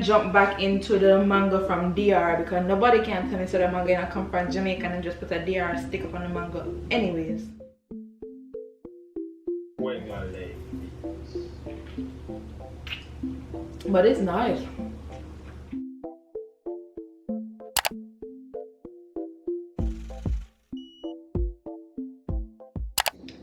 gonna jump back into the mango from DR because nobody can tell me so the mango gonna come from Jamaican and just put a DR stick up on the mango anyways. But it's nice.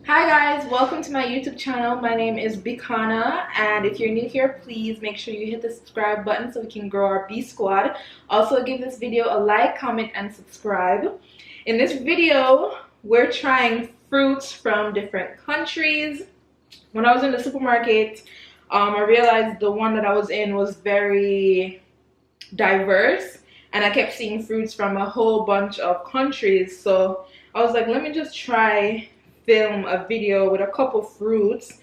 Hi guys, welcome to my YouTube channel. My name is Bicana, and if you're new here, please make sure you hit the subscribe button so we can grow our B squad. Also give this video a like, comment, and subscribe. In this video, we're trying fruits from different countries. When I was in the supermarket, I realized the one that I was in was very diverse, and I kept seeing fruits from a whole bunch of countries. So I was like, let me just try film a video with a couple fruits.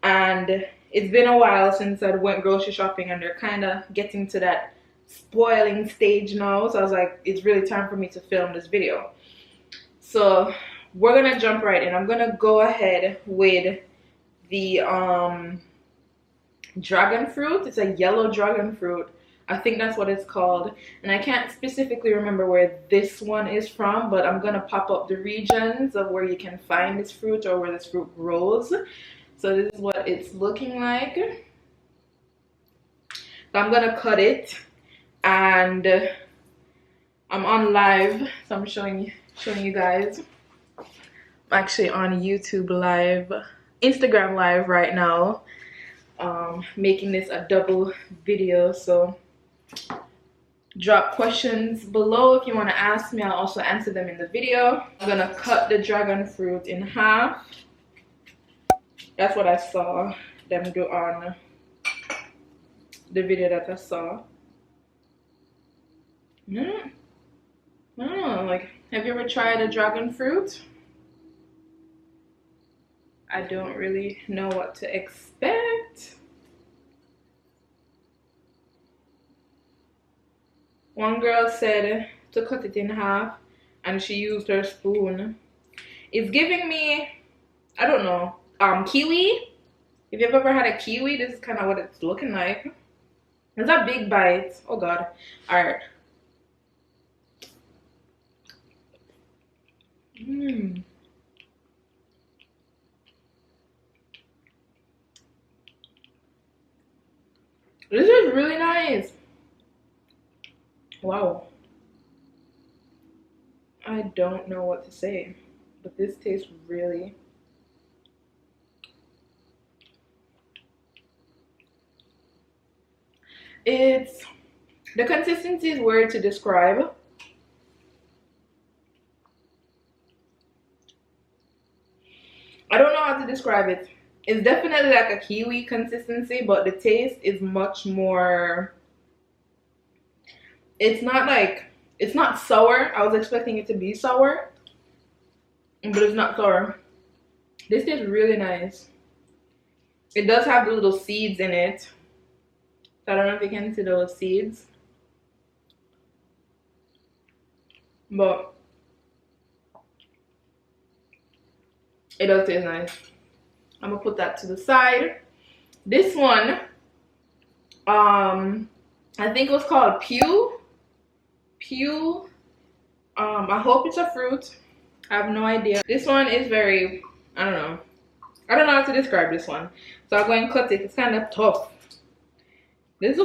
And it's been a while since I went grocery shopping, and they're kind of getting to that spoiling stage now. So I was like, it's really time for me to film this video. So we're gonna jump right in. I'm gonna go ahead with the dragon fruit. It's a yellow dragon fruit. I think that's what it's called, and I can't specifically remember where this one is from, but I'm gonna pop up the regions of where you can find this fruit or where this fruit grows. So this is what it's looking like. So I'm gonna cut it, and I'm on live, so I'm showing you guys. I'm actually on YouTube live, Instagram live right now, making this a double video. So drop questions below if you want to ask me. I'll also answer them in the video. I'm gonna cut the dragon fruit in half. That's what I saw them do on the video that I saw. I don't know, like, have you ever tried a dragon fruit? I don't really know what to expect. One girl said to cut it in half, and she used her spoon. It's giving me, I don't know, kiwi. If you've ever had a kiwi, this is kind of what it's looking like. It's a big bite. Oh god. Alright. This is really nice. Wow. I don't know what to say, but this tastes really. It's, the consistency is weird to describe. I don't know how to describe it. It's definitely like a kiwi consistency, but the taste is much more. It's not like, it's not sour. I was expecting it to be sour, but it's not sour. This is really nice. It does have the little seeds in it. So I don't know if you can see those seeds, but it does taste nice. I'm gonna put that to the side. This one, I think it was called Pew. I hope it's a fruit. I have no idea. This one is very, I don't know how to describe this one. So I'll go and cut it. It's kind of tough. This is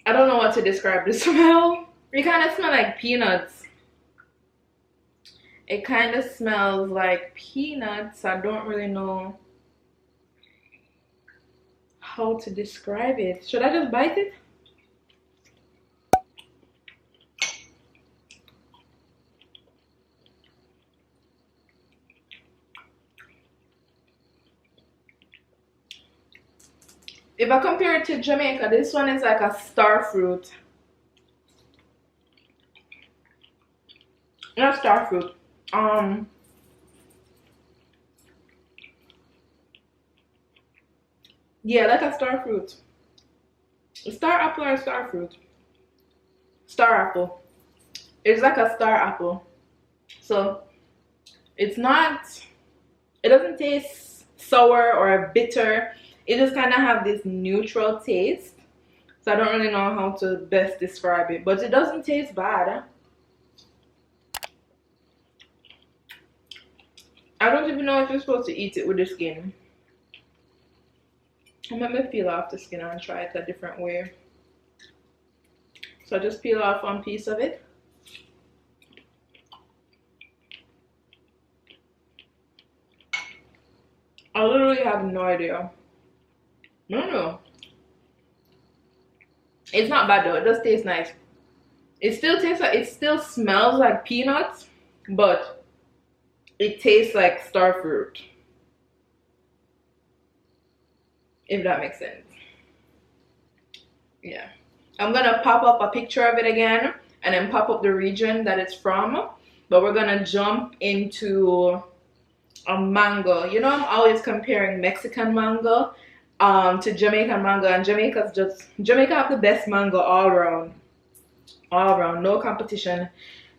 I don't know what to describe the smell. It kind of smells like peanuts. It kind of smells like peanuts. I don't really know how to describe it. Should I just bite it? If I compare it to Jamaica, this one is like a star fruit. Not star fruit. Yeah, like a star fruit. A star apple or a star fruit? Star apple. It's like a star apple. So it's not, it doesn't taste sour or a bitter. It just kind of have this neutral taste. So I don't really know how to best describe it, but it doesn't taste bad. I don't even know if you're supposed to eat it with the skin. Let me peel off the skin and try it a different way. So I just peel off one piece of it. I literally have no idea. No. It's not bad though. It does taste nice. It still tastes like, it still smells like peanuts, but it tastes like star fruit. If that makes sense. Yeah. I'm gonna pop up a picture of it again and then pop up the region that it's from. But we're gonna jump into a mango. You know, I'm always comparing Mexican mango to Jamaican mango, and Jamaica have the best mango all around, no competition.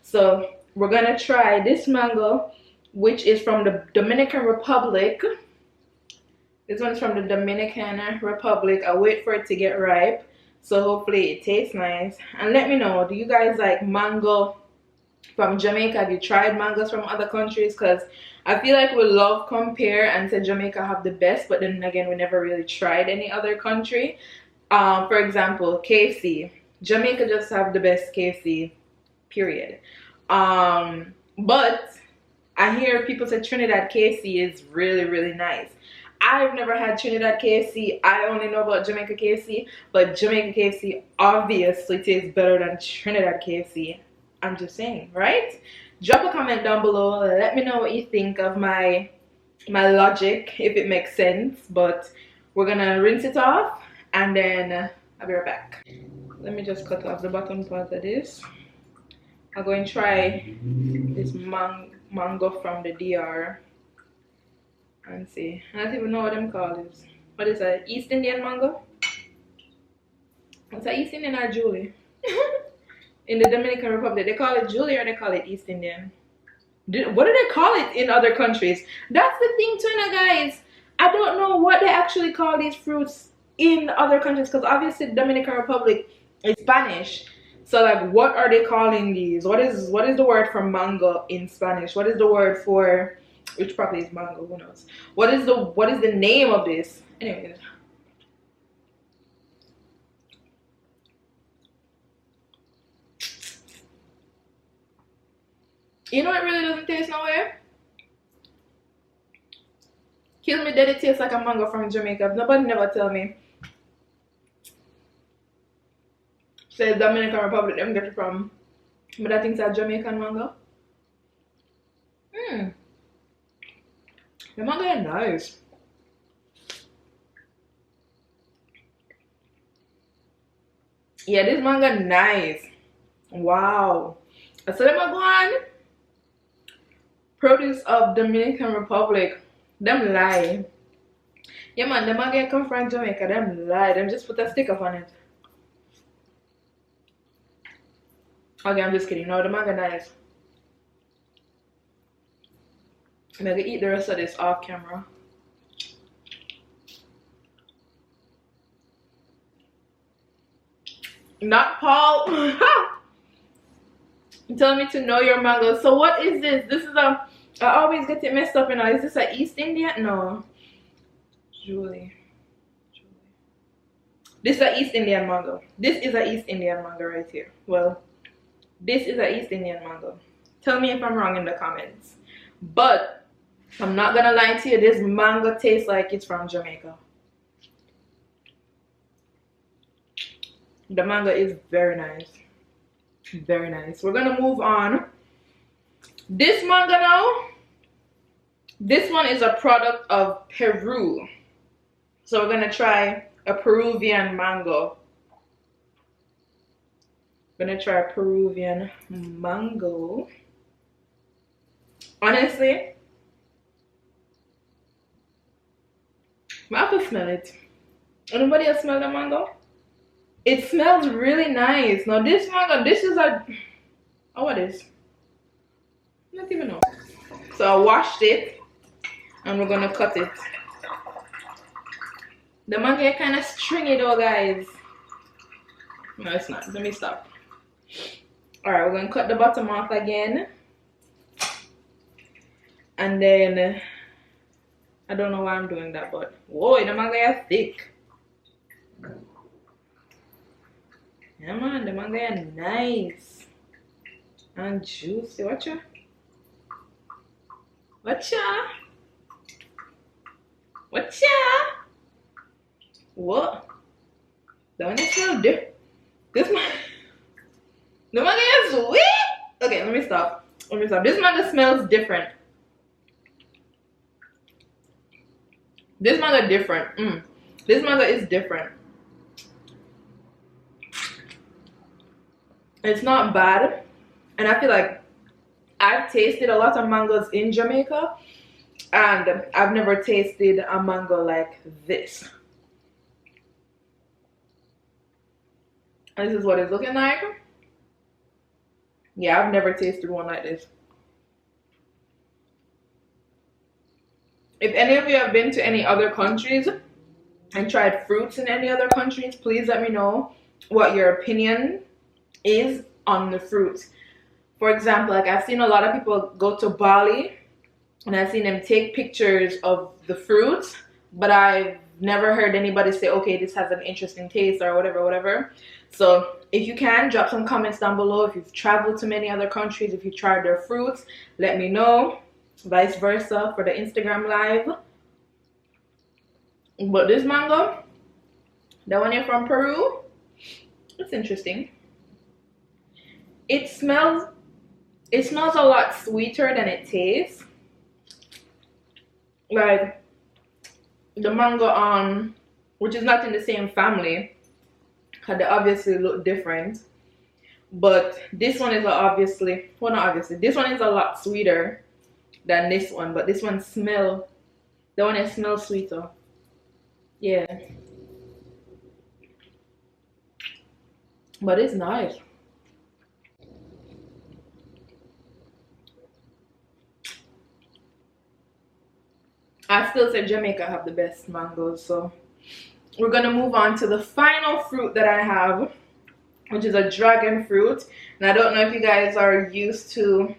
So we're gonna try this mango, which is from the Dominican Republic. This one's from the Dominican Republic. I wait for it to get ripe, so hopefully it tastes nice. And let me know, do you guys like mango from Jamaica? Have you tried mangoes from other countries? Because I feel like we love compare and say Jamaica have the best, but then again we never really tried any other country. For example, KFC. Jamaica just have the best KFC, period. But I hear people say Trinidad KFC is really, really nice. I've never had Trinidad KFC. I only know about Jamaica KFC, but Jamaica KFC obviously tastes better than Trinidad KFC. I'm just saying, right? Drop a comment down below. Let me know what you think of my logic, if it makes sense. But we're gonna rinse it off and then I'll be right back. Let me just cut off the bottom part of this. I'm going to try this mango from the DR and see. I don't even know what them call this. What is that? East Indian mango? Is that East Indian or Julie? In the Dominican Republic, they call it Julie or they call it East Indian? What do they call it in other countries? That's the thing too, now, guys. I don't know what they actually call these fruits in other countries, because obviously the Dominican Republic is Spanish. So like, what are they calling these? What is the word for mango in Spanish? What is the word for, which probably is mango, who knows? What is the name of this? Anyways. You know it really doesn't taste nowhere? Kill me dead, it tastes like a mango from Jamaica. Nobody never tell me. Say Dominican Republic, them get it from. But I think it's a Jamaican mango. The mango is nice. Yeah, this mango nice. Wow. So let me go on. Produce of Dominican Republic. Them lie. Yeah man, the mango come from Jamaica. Them lie. Them just put a sticker on it. Okay, I'm just kidding. No, the mango nice. I'm gonna eat the rest of this off camera. Not Paul. Tell me to know your mango. So what is this? This is a, I always get it messed up, you know. Is this a East Indian? No. Julie. This is a East Indian mango. This is a East Indian mango right here. Well, this is a East Indian mango. Tell me if I'm wrong in the comments. But I'm not gonna lie to you, this mango tastes like it's from Jamaica. The mango is very nice. Very nice. We're gonna move on. This mango now, this one is a product of Peru. So we're gonna try a Peruvian mango. We're gonna try a Peruvian mango. Honestly, I have to smell it. Anybody else smell the mango? It smells really nice. Now this mango, this is a, oh, what is? I don't even know. So I washed it and we're gonna cut it. The mango is kind of stringy though, guys. No, it's not. Let me stop. Alright, we're going to cut the bottom off again. And then, I don't know why I'm doing that, but whoa, the mango is thick. Yeah, man, the mango is nice and juicy. Watcha? Watcha? Watcha? What? Don't it smell different? This man, the mango is sweet. Okay, let me stop. This mango smells different. This mango different. This mango is different. It's not bad, and I feel like I've tasted a lot of mangoes in Jamaica, and I've never tasted a mango like this. And this is what it's looking like. Yeah, I've never tasted one like this. If any of you have been to any other countries and tried fruits in any other countries, please let me know what your opinion is on the fruits. For example, like I've seen a lot of people go to Bali and I've seen them take pictures of the fruits, but I've never heard anybody say, okay, this has an interesting taste or whatever. So if you can, drop some comments down below. If you've traveled to many other countries, if you tried their fruits, let me know. Vice versa for the Instagram live. But this mango, the one here from Peru, it's interesting. It smells a lot sweeter than it tastes. Like the mango which is not in the same family, because they obviously look different. But this one is obviously, well, not obviously, this one is a lot sweeter than this one, but this one smells sweeter. Yeah, but it's nice. I still say Jamaica have the best mangoes. So we're gonna move on to the final fruit that I have, which is a dragon fruit. And I don't know if you guys are used to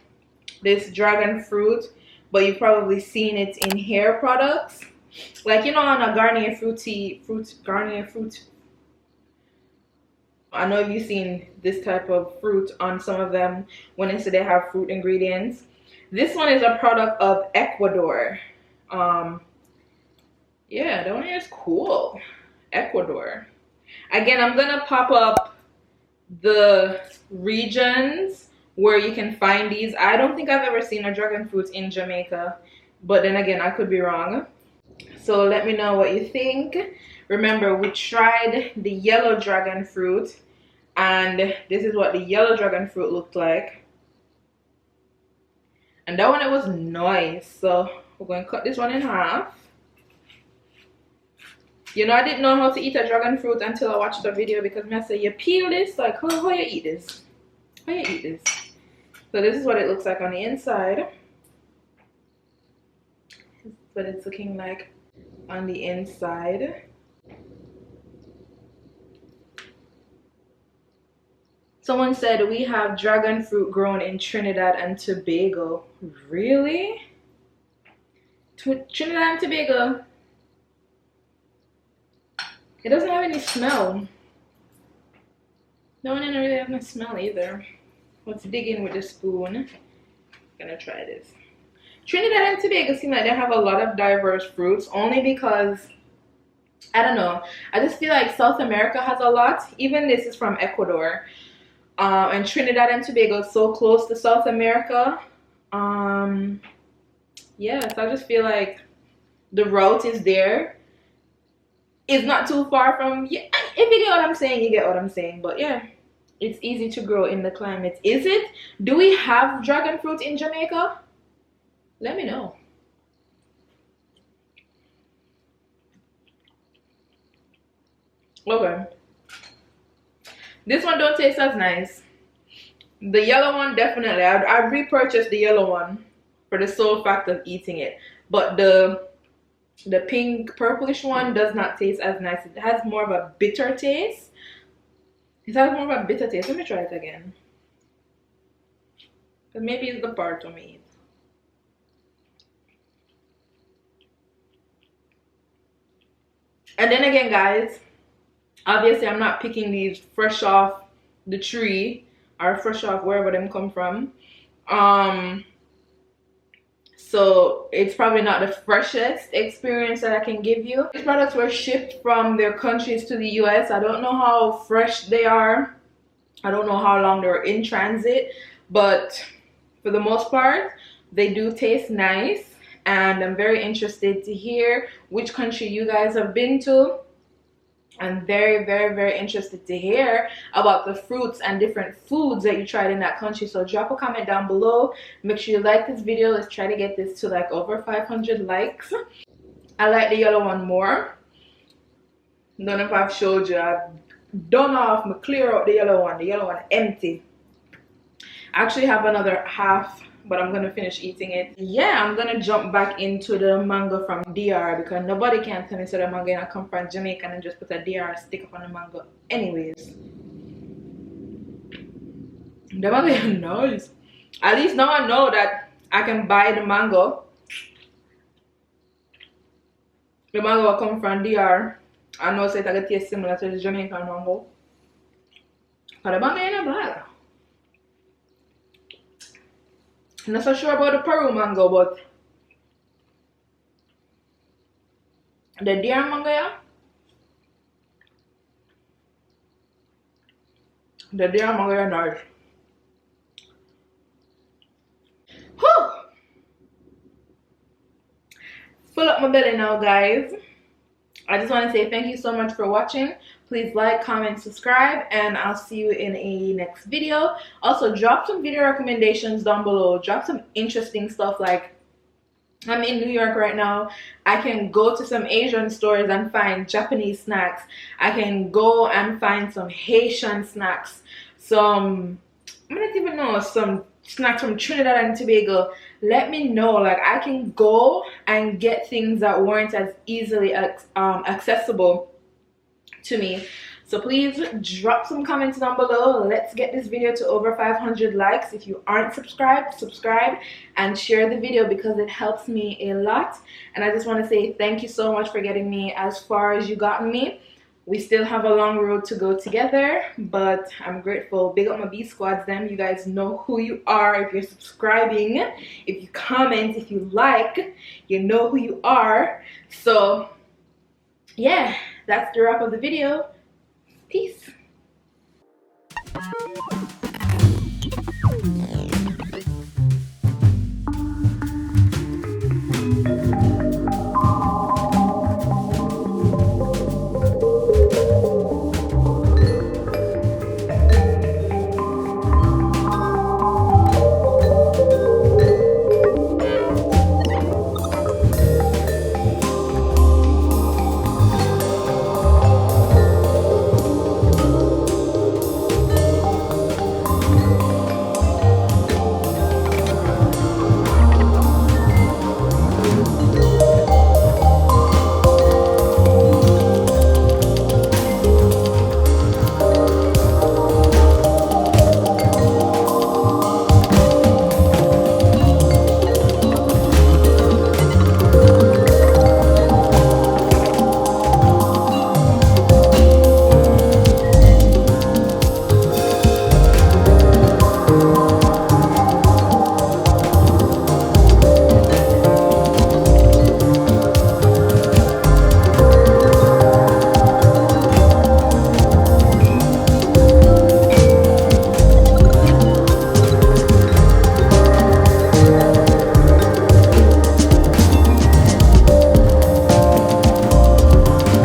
this dragon fruit, but you've probably seen it in hair products, like, you know, on a Garnier Garnier fruit. I know you've seen this type of fruit on some of them when they say they have fruit ingredients. This one is a product of Ecuador. Yeah, that one is cool. Ecuador. Again, I'm gonna pop up the regions where you can find these. I don't think I've ever seen a dragon fruit in Jamaica, but then again, I could be wrong. So let me know what you think. Remember, we tried the yellow dragon fruit, and this is what the yellow dragon fruit looked like. And that one, it was nice. So we're going to cut this one in half. You know, I didn't know how to eat a dragon fruit until I watched the video, because I said, you peel this, like, how you eat this? How you eat this? So this is what it looks like on the inside. This is what it's looking like on the inside. Someone said we have dragon fruit grown in Trinidad and Tobago. Really? Trinidad and Tobago? It doesn't have any smell. No one didn't really have no smell either. Let's dig in with the spoon. I'm gonna try this. Trinidad and Tobago seem like they have a lot of diverse fruits, only because, I don't know, I just feel like South America has a lot. Even this is from Ecuador. And Trinidad and Tobago is so close to South America. Yeah, so I just feel like the route is there. It's not too far from, yeah, if you get what I'm saying, you get what I'm saying. But yeah, it's easy to grow in the climate. Is it? Do we have dragon fruit in Jamaica? Let me know. Okay. This one don't taste as nice. The yellow one, definitely. I'd repurchase the yellow one for the sole fact of eating it. But the The pink purplish one does not taste as nice. It has more of a bitter taste. It has more of a bitter taste. Let me try it again. But maybe it's the part of me. And then again, guys, obviously I'm not picking these fresh off the tree or fresh off wherever them come from. So it's probably not the freshest experience that I can give you. These products were shipped from their countries to the US. I don't know how fresh they are. I don't know how long they were in transit, but for the most part, they do taste nice. And I'm very interested to hear which country you guys have been to. I'm very, very, very interested to hear about the fruits and different foods that you tried in that country. So drop a comment down below. Make sure you like this video. Let's try to get this to like over 500 likes. I like the yellow one more. None of I've showed you. I've done off, me clear out the yellow one. The yellow one empty. I actually have another half, but I'm gonna finish eating it. Yeah, I'm gonna jump back into the mango from DR because nobody can tell me so the mango gonna come from Jamaican and just put a DR stick up on the mango anyways. The mango is nice. At least now I know that I can buy the mango. The mango will come from DR. I know it's gonna taste similar to the Jamaican mango. But the mango ain't bad. I'm not so sure about the Peru mango, but the DR mango, yeah. The DR mango is nice. Whew! Fill up my belly now, guys. I just want to say thank you so much for watching. Please like, comment, subscribe, and I'll see you in a next video. Also, drop some video recommendations down below. Drop some interesting stuff. Like, I'm in New York right now. I can go to some Asian stores and find Japanese snacks. I can go and find some Haitian snacks. Some, I don't even know, some snacks from Trinidad and Tobago. Let me know. Like, I can go and get things that weren't as easily accessible to me. So please drop some comments down below. Let's get this video to over 500 likes. If you aren't subscribed, subscribe and share the video because it helps me a lot. And I just want to say thank you so much for getting me as far as you gotten me. We still have a long road to go together, but I'm grateful. Big up my B squads, them. You guys know who you are. If you're subscribing, if you comment, if you like, you know who you are. So yeah, that's the wrap of the video. Peace.